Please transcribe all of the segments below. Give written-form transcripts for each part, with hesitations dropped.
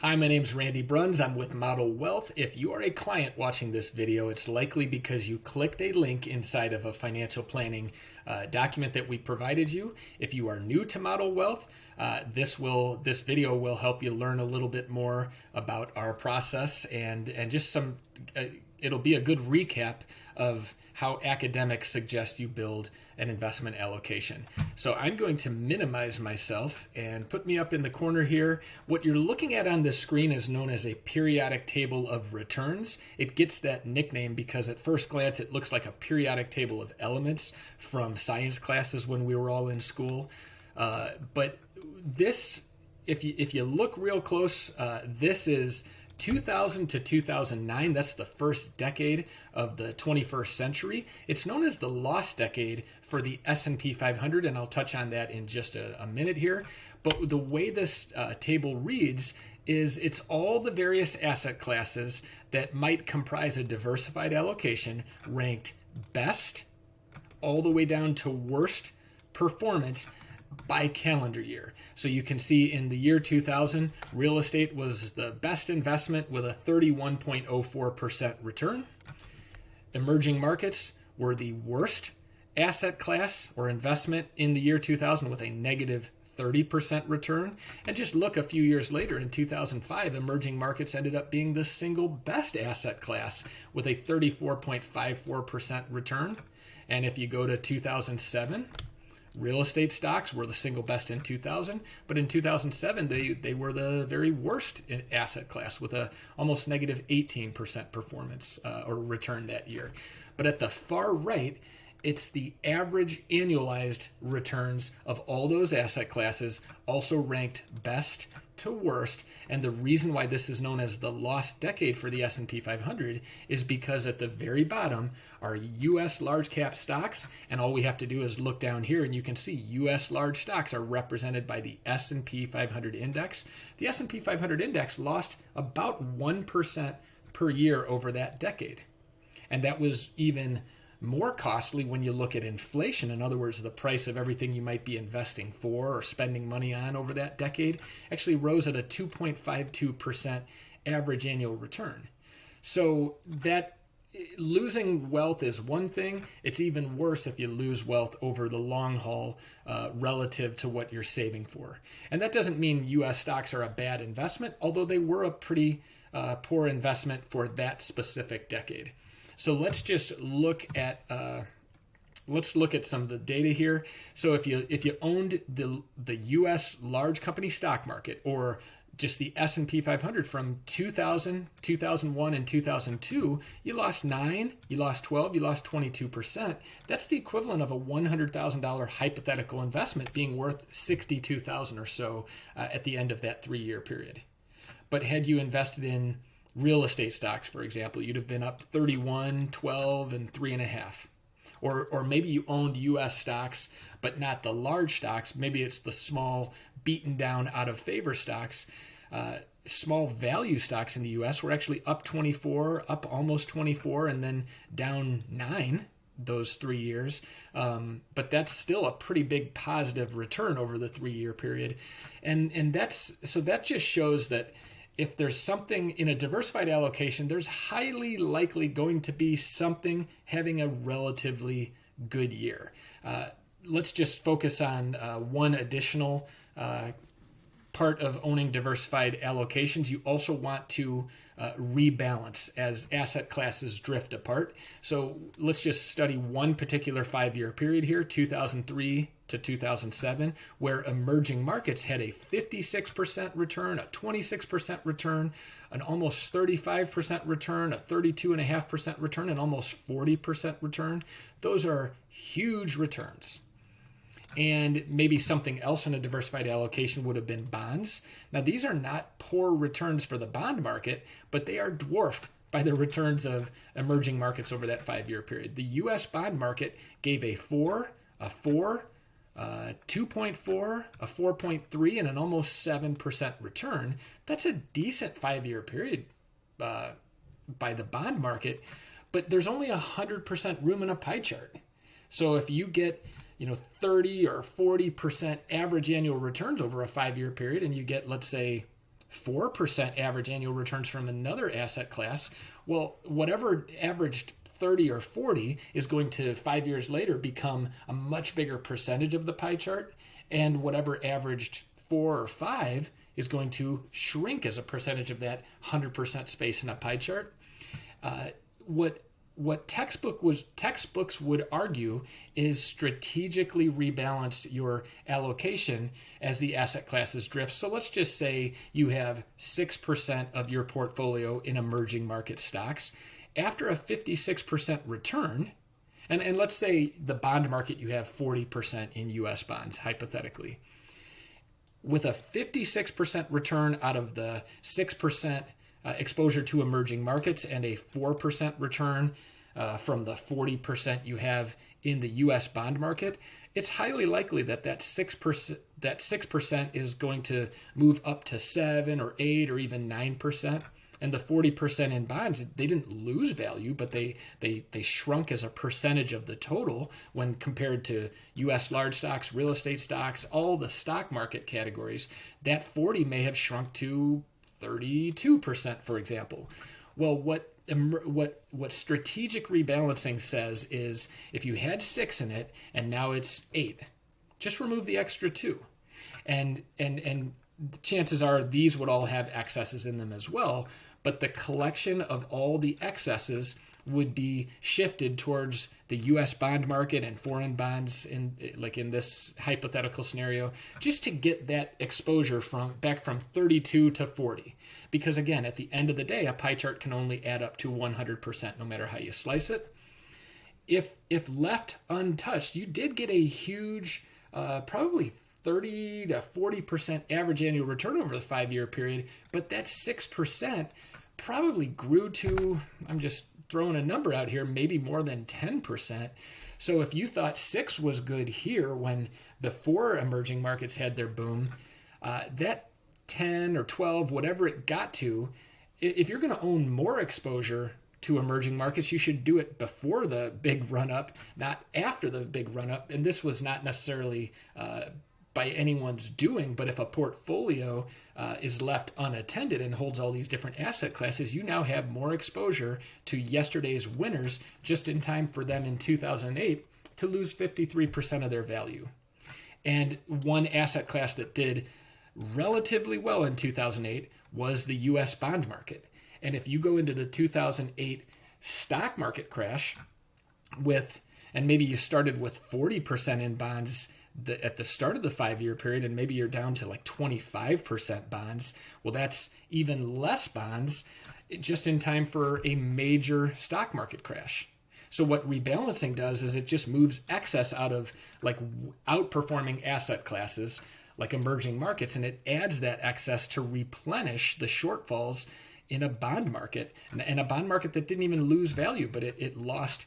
Hi, my name's Randy Bruns. I'm with Model Wealth. If you are a client watching this video, it's likely because you clicked a link inside of a financial planning document that we provided you. If you are new to Model Wealth, this video will help you learn a little bit more about our process and just some. It'll be a good recap of how academics suggest you build an investment allocation. So I'm going to minimize myself and put me up in the corner here. What you're looking at on the screen is known as a periodic table of returns. It gets that nickname because at first glance it looks like a periodic table of elements from science classes when we were all in school. But this, if you look real close, this is 2000 to 2009. That's the first decade of the 21st century. It's known as the lost decade for the S&P 500, and I'll touch on that in just a minute here. But the way this table reads is it's all the various asset classes that might comprise a diversified allocation ranked best all the way down to worst performance by calendar year. So you can see in the year 2000, real estate was the best investment with a 31.04% return. Emerging markets were the worst asset class or investment in the year 2000 with a negative 30% return. And just look a few years later in 2005, emerging markets ended up being the single best asset class with a 34.54% return. And if you go to 2007, real estate stocks were the single best in 2000, but in 2007 they were the very worst asset class with a almost negative 18% performance or return that year. But at the far right, it's the average annualized returns of all those asset classes, also ranked best to worst. And the reason why this is known as the lost decade for the S&P 500 is because at the very bottom are U.S. large cap stocks, and all we have to do is look down here and you can see U.S. large stocks are represented by the S&P 500 index. The S&P 500 index lost about 1% per year over that decade. And that was even more costly when you look at inflation. In other words, the price of everything you might be investing for or spending money on over that decade actually rose at a 2.52% average annual return. So that losing wealth is one thing. It's even worse if you lose wealth over the long haul relative to what you're saving for. And that doesn't mean U.S. stocks are a bad investment, although they were a pretty poor investment for that specific decade. So let's just look at some of the data here. So if you owned the U.S. large company stock market or just the S&P 500 from 2000, 2001, and 2002, you lost 9, you lost 12, you lost 22%. That's the equivalent of a $100,000 hypothetical investment being worth $62,000 or so at the end of that 3-year period. But had you invested in real estate stocks, for example, you'd have been up 31, 12, and 3.5. Or maybe you owned U.S. stocks, but not the large stocks. Maybe it's the small, beaten down, out of favor stocks. Small value stocks in the U.S. were actually up 24, up almost 24, and then down 9 those 3 years. But that's still a pretty big positive return over the 3-year period. And that just shows that if there's something in a diversified allocation, there's highly likely going to be something having a relatively good year. Let's just focus on one additional part of owning diversified allocations. You also want to rebalance as asset classes drift apart. So let's just study one particular 5-year period here, 2003 to 2007, where emerging markets had a 56% return, a 26% return, an almost 35% return, a 32.5% return, and almost 40% return. Those are huge returns. And maybe something else in a diversified allocation would have been bonds. Now, these are not poor returns for the bond market, but they are dwarfed by the returns of emerging markets over that 5-year period. The U.S. bond market gave a 4, a 4, 2.4, a 4.3, and an almost 7% return. That's a decent 5-year period by the bond market, but there's only 100% room in a pie chart. So if you get 30 or 40% average annual returns over a 5-year period, and you get, let's say, 4% average annual returns from another asset class, well, whatever averaged 30 or 40 is going to 5 years later become a much bigger percentage of the pie chart, and whatever averaged 4 or 5 is going to shrink as a percentage of that 100% space in a pie chart. What textbooks would argue is strategically rebalance your allocation as the asset classes drift. So let's just say you have 6% of your portfolio in emerging market stocks. After a 56% return, and let's say the bond market, you have 40% in US bonds, hypothetically. With a 56% return out of the 6% exposure to emerging markets and a 4% return from the 40% you have in the US bond market, it's highly likely that that 6% is going to move up to 7 or 8 or even 9%. And the 40% in bonds, they didn't lose value, but they shrunk as a percentage of the total when compared to US large stocks, real estate stocks, all the stock market categories. That 40 may have shrunk to 32%, for example. Well, what strategic rebalancing says is if you had 6 in it and now it's 8, just remove the extra 2. And chances are these would all have excesses in them as well, but the collection of all the excesses would be shifted towards the US bond market and foreign bonds in this hypothetical scenario, just to get that exposure back from 32 to 40. Because again, at the end of the day, a pie chart can only add up to 100% no matter how you slice it. If left untouched, you did get a huge, probably 30 to 40% average annual return over the 5-year period, but that 6% probably grew to, I'm just throwing a number out here, maybe more than 10%. So if you thought 6 was good here when before emerging markets had their boom, that 10 or 12, whatever it got to, if you're going to own more exposure to emerging markets, you should do it before the big run up, not after the big run up. And this was not necessarily by anyone's doing, but if a portfolio is left unattended and holds all these different asset classes, you now have more exposure to yesterday's winners just in time for them in 2008 to lose 53% of their value. And one asset class that did relatively well in 2008 was the US bond market. And if you go into the 2008 stock market crash and maybe you started with 40% in bonds at the start of the 5-year period, and maybe you're down to like 25% bonds, well, that's even less bonds just in time for a major stock market crash. So what rebalancing does is it just moves excess out of like outperforming asset classes like emerging markets, and it adds that excess to replenish the shortfalls in a bond market, and a bond market that didn't even lose value, but it lost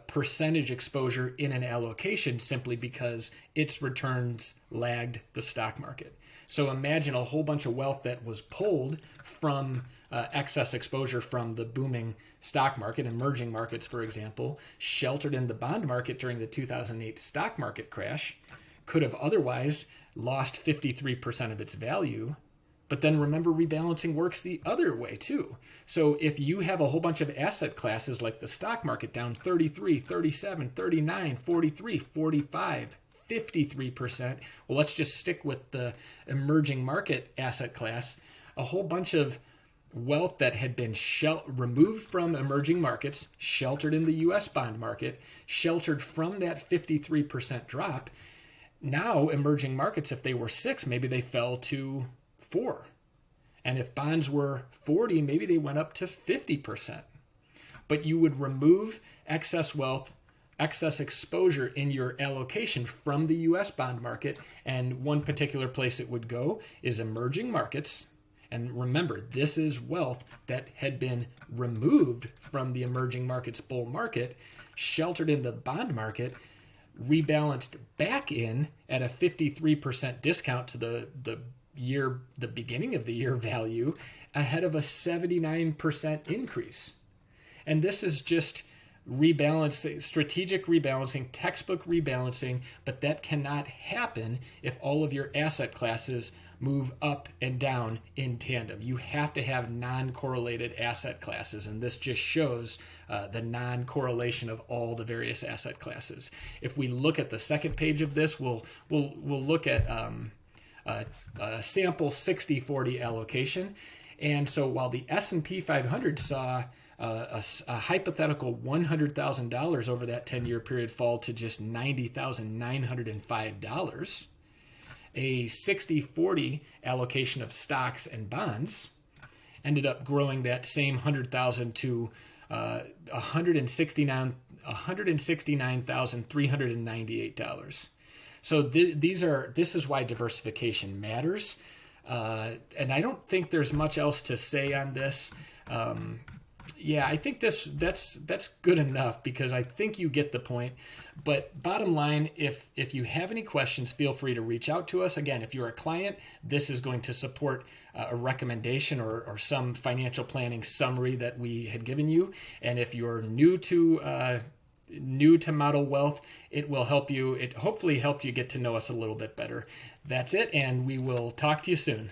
percentage exposure in an allocation simply because its returns lagged the stock market. So imagine a whole bunch of wealth that was pulled from excess exposure from the booming stock market, emerging markets, for example, sheltered in the bond market during the 2008 stock market crash, could have otherwise lost 53% of its value. But then remember, rebalancing works the other way too. So if you have a whole bunch of asset classes like the stock market down 33, 37, 39, 43, 45, 53%, well, let's just stick with the emerging market asset class. A whole bunch of wealth that had been removed from emerging markets, sheltered in the US bond market, sheltered from that 53% drop. Now emerging markets, if they were 6, maybe they fell to 4. And if bonds were 40, maybe they went up to 50%. But you would remove excess wealth, excess exposure in your allocation from the US bond market. And one particular place it would go is emerging markets. And remember, this is wealth that had been removed from the emerging markets bull market, sheltered in the bond market, rebalanced back in at a 53% discount to the beginning of the year value, ahead of a 79% increase. And this is just rebalancing, strategic rebalancing, textbook rebalancing, but that cannot happen if all of your asset classes move up and down in tandem. You have to have non-correlated asset classes, and this just shows the non-correlation of all the various asset classes. If we look at the second page of this, we'll look at a sample 60-40 allocation. And so while the S&P 500 saw a hypothetical $100,000 over that 10-year period fall to just $90,905, a 60-40 allocation of stocks and bonds ended up growing that same $100,000 to $169,398. So this is why diversification matters. And I don't think there's much else to say on this. Yeah, I think that's good enough, because I think you get the point. But bottom line, if you have any questions, feel free to reach out to us. Again, if you're a client, this is going to support a recommendation or some financial planning summary that we had given you. And if you're new to Model Wealth, it will help you. It hopefully helped you get to know us a little bit better. That's it, and we will talk to you soon.